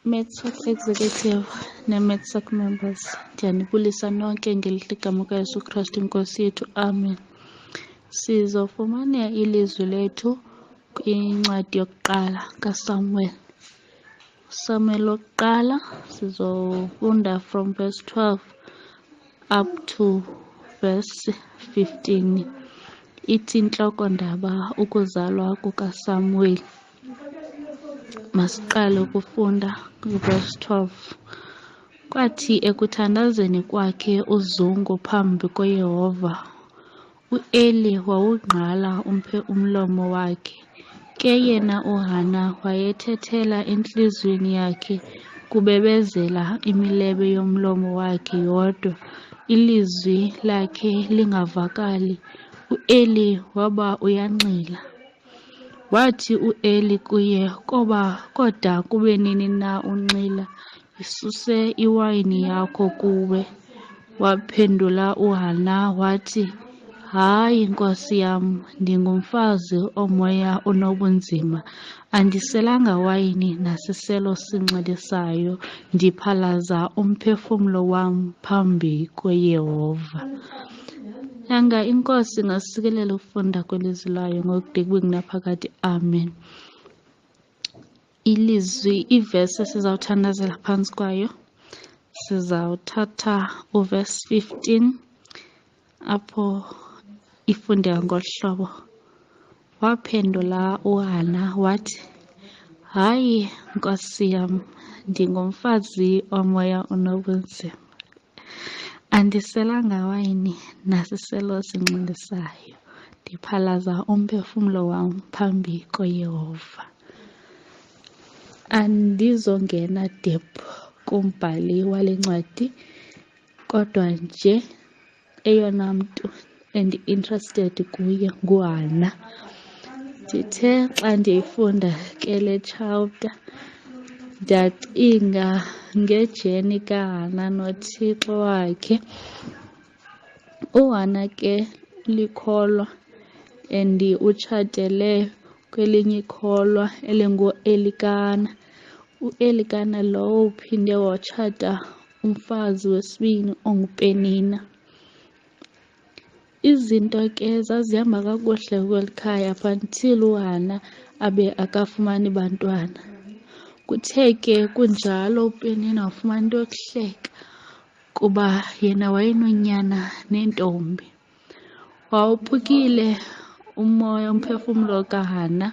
Medsoc Executive ne-Medsoc Members, ndiyanibulisa nonke ngelihle igama likaYesu Kristu Inkosi yethu. Amen. Sizofumana ilizwi lethu kwincwadi yokuqala kaSamuel. Samuel wokuqala sizofunda from verse 12 up to verse 15. Ithi intloko ndaba ukuzalwa kukaSamuel. Masiqale ukufunda verse 12. Kwathi ekuthandazeni kwakhe uzungu phambi koYehova, u-Eli wawungqala umlomo wakhe. Ke yena uHana wayethethela entliziyweni yakhe, kubebezela imilebe yomlomo wakhe yodwa, ilizwi lakhe lingavakali. U-Eli waba uyanxila. Wathi u-Eli kuye, kodwa kube nini na unxila? Yisuse iwayini yakho kuwe. Waphendula uHana wathi, hayi, nkosi yam, ndingumfazi omoya onobunzima. Andiselanga wayini nasiselo sinxilisayo, ndiphalaza umphefumlo wam phambi koYehova. Yanga inkosi ngasikelela ufunda kwelizwi layo ngokude kube kunaphakade. Amen. Ivesi esizawuthandazela phantsi kwayo, sizawuthatha uverse 15 apho ifundeka ngolu hlobo. Waphendula uHana wathi, hayi, nkosi yam, ndingumfazi omoya onobunzima. Andiselanga wayini nasiselo sinxilisayo, ndiphalaza umphefumlo wam phambi koYehova. Andizongena deep kumbhali wale ncwadi, kodwa nje eyona mntu endi-interested kuye nguHana. Ndithe xa ndiyifunda ke le chapter ndacinga ngejeni kaHana noThixo wakhe. uHana ke likholwa and utshatele kwelinye ikholwa elingu-Elikana. U-Elikana lowo uphinde watshata umfazi wesibini onguPenina. Izinto ke zazihamba kakuhle kweli khaya until uHana abe akafumani bantwana. Kuthe ke kunjalo uPenina wafumana into yokuhleka kuba yena wayenonyana nentombi. Wawuphukile umphefumlo kaHana,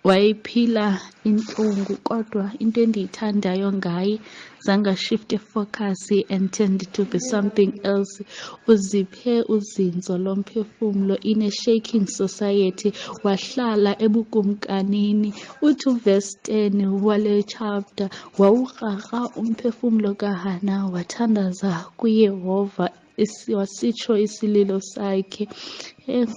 wayephila intlungu, kodwa into endiyithandayo ngaye zange shift focus and tend to be something else. Uziphe uzinzo lomphefumlo in a shaking society, wahlala ebukumkanini. Uthi uverse 10 wale chapter, wawurharha umphefumlo kaHana, wathandaza kuYehova, wasitsho isililo sakhe.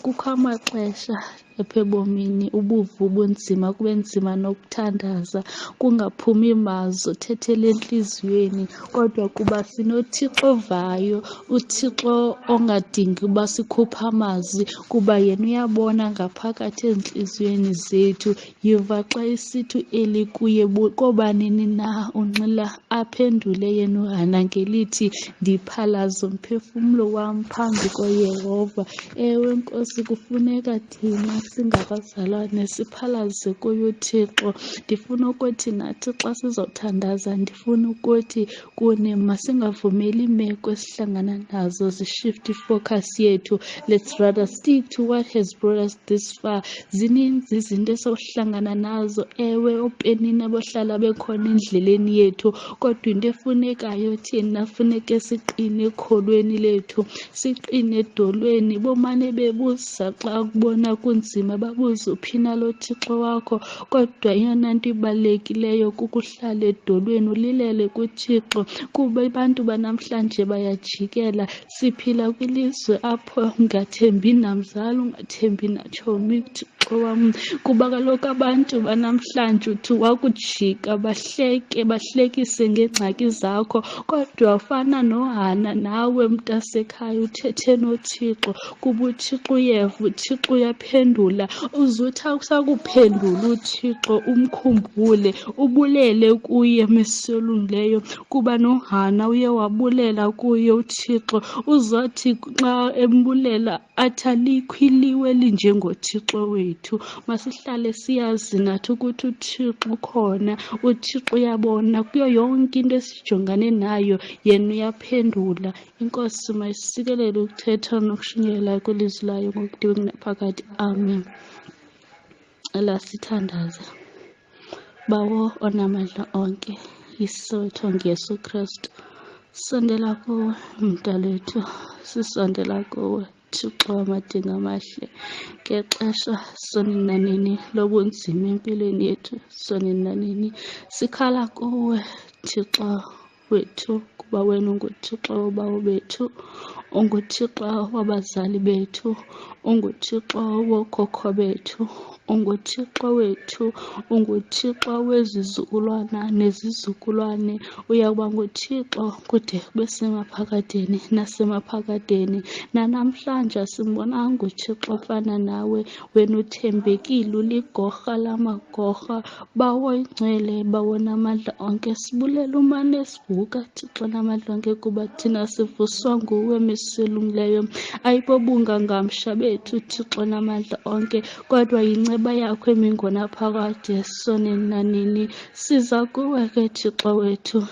Kukho amaxesha apha ebomini ubuvu bunzima, kube nzima nokuthandaza, kungaphumi mazwi, uthethele entliziyweni, kodwa kuba sinoThixo ovayo, uThixo ongadingi uba sikhuphe amazwi, kuba yena uyabona ngaphakathi ezintliziyweni zethu. Yiva xa isithi Eli kuye, koba nini na unxila? Aphendule yena uHana ngelithi, ndiphalaza umphefumlo wam phambi koYehova. Ewe Nkosi, kufuneka thina singabazalwane siphalaze kuye uThixo. Ndifuna ukuthi nathi xa sizothandaza, ndifuna ukuthi kuni masingavumeli imeko esihlangana nazo zishift ifocus yethu. Let's rather stick to what has brought us this far. Zininzi izinto esawuhlangana nazo, ewe oPenina bohlala bekhona endleleni yethu, kodwa into efunekayo thina funeke siqine ekholweni lethu, siqine edolweni. Bomane bebuza xa kubona kunzima, babuze uphina lo Thixo wakho, kodwa eyona nto ibalulekileyo kukuhlala edolweni, ulilele kuThixo, kuba abantu banamhlanje bayajikela. Siphila kwilizwe apho ungathembi namzali, ungathembi natshomi. Thixo wam, kuba kaloku abantu banamhlanje uthi wakujika bahlekise ngengxaki zakho, kodwa ufana noHana nawe mntasekhaya uthethe noThixo, kuba uThixo uyeva, uThixo uyaphendula. Uzuthi usakuphendula uThixo umkhumbule, ubulele kuye mesolungileyo, kuba noHana uye wabulela kuye uThixo. Uzothi xa embulela athi alikho iliwe elinjengoThixo wethu. Masihlale siyazi nathi ukuthi uThixo ukhona, uThixo uyabona kuyo yonke into esijongane nayo, yena uyaphendula. Inkosi mayisikelele ukuthetha nokushunyela kwelizwi layo ngokudibeka naphakade. Amen. Lasithandaze. Bawo onamandla onke, isisowetho ngeyesu Kristu, sondela kuwe mntalethu, sisondela kuwe Thixo wamadinga amahle, ngexesha sonini nanini lobunzima empilweni yethu, sonini nanini sikhala kuwe Thixo wethu, kuba wena unguThixo wobawo bethu, unguThixo wabazali bethu, unguThixo wokhokho bethu, unguThixo wethu, unguThixo wezizukulwana nezizukulwane. Uyakuba nguThixo kude kube semaphakadeni nasemaphakadeni. Nanamhlanje asimbonanga uThixo ofana nawe, wena uthembekile, uligorha lamagorha, bawo ingcwele, bawo namandla onke. Sibulela umane esivuka Thixo namandla onke, kuba thina sivuswa nguwe mesolungileyo. Ayibobungangamsha bethu Thixo namandla onke, kodwa yinceba yakho emingona phakade sonini nanini. Siza kuwe ke Thixo wethu,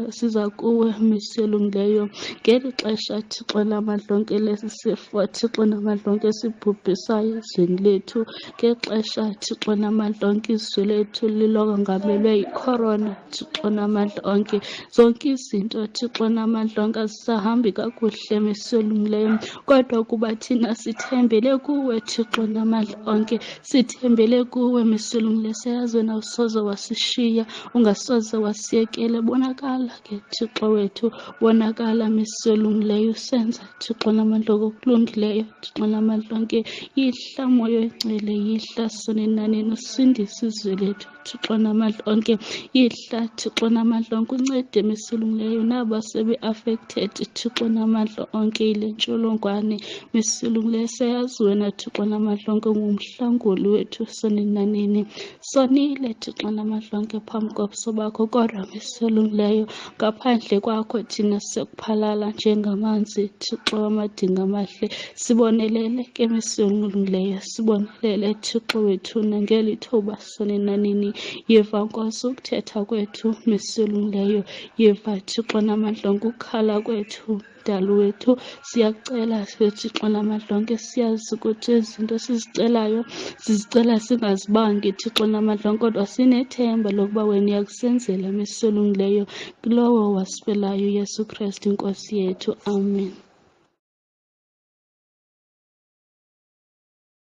siza kuwe mesolungileyo ngeli xesha Thixo namandla onke lesisifo Thixo namandla onke sibhubhisayo ezweni lethu, ngexesha Thixo namandla onke izwe lethu lilongamelwe yicorona Thixo namandla onke. Zonke izinto Thixo namandla onke azisahambi kakuhle mesolungileyo, kodwa kuba thina sithembele kuwe Thixo namandla onke, sithembele kuwe mesolungileyo. Siyazi wena usoze wasishiya, ungasoze wasiyekele. Bonakala ke Thixo wethu, bonakala mesolungileyo, usenza Thixo namandla okulungileyo Thixo namandla onke. Yihla moya oyingcwele, yihla sonini nanini, usindise izwe lethu Thixo namandla onke. Yihla Thixo namandla onke, uncede mesolungileyo naba sebe-affected Thixo namandla onke yile ntsholongwane mesolungileyo. Siyazi wena Thixo namandla onke ngumhlanguli wethu sonini nanini. Sonile Thixo namandla onke phambi kobuso bakho, kodwa mesolungileyo ngaphandle kwakho thina siyakuphalala njengamanzi Thixo wamadinga amahle. Sibonelele ke mesolungileyo, sibonelele Thixo wethu nangeli thuba sonini nanini. Yeva Nkosi ukuthetha kwethu mesolungileyo, yeva Thixo namandla onke ukukhala kwethu Mdali wethu. Siyakucela Thixo namandla onke, siyazi ukuthi izinto sizicelayo sizicela singazibangi Thixo namandla onke, kodwa sinethemba lokuba wena uyakusenzela mesolungileyo, kulowo wasifelayo uYesu Kristu inkosi yethu. Amen.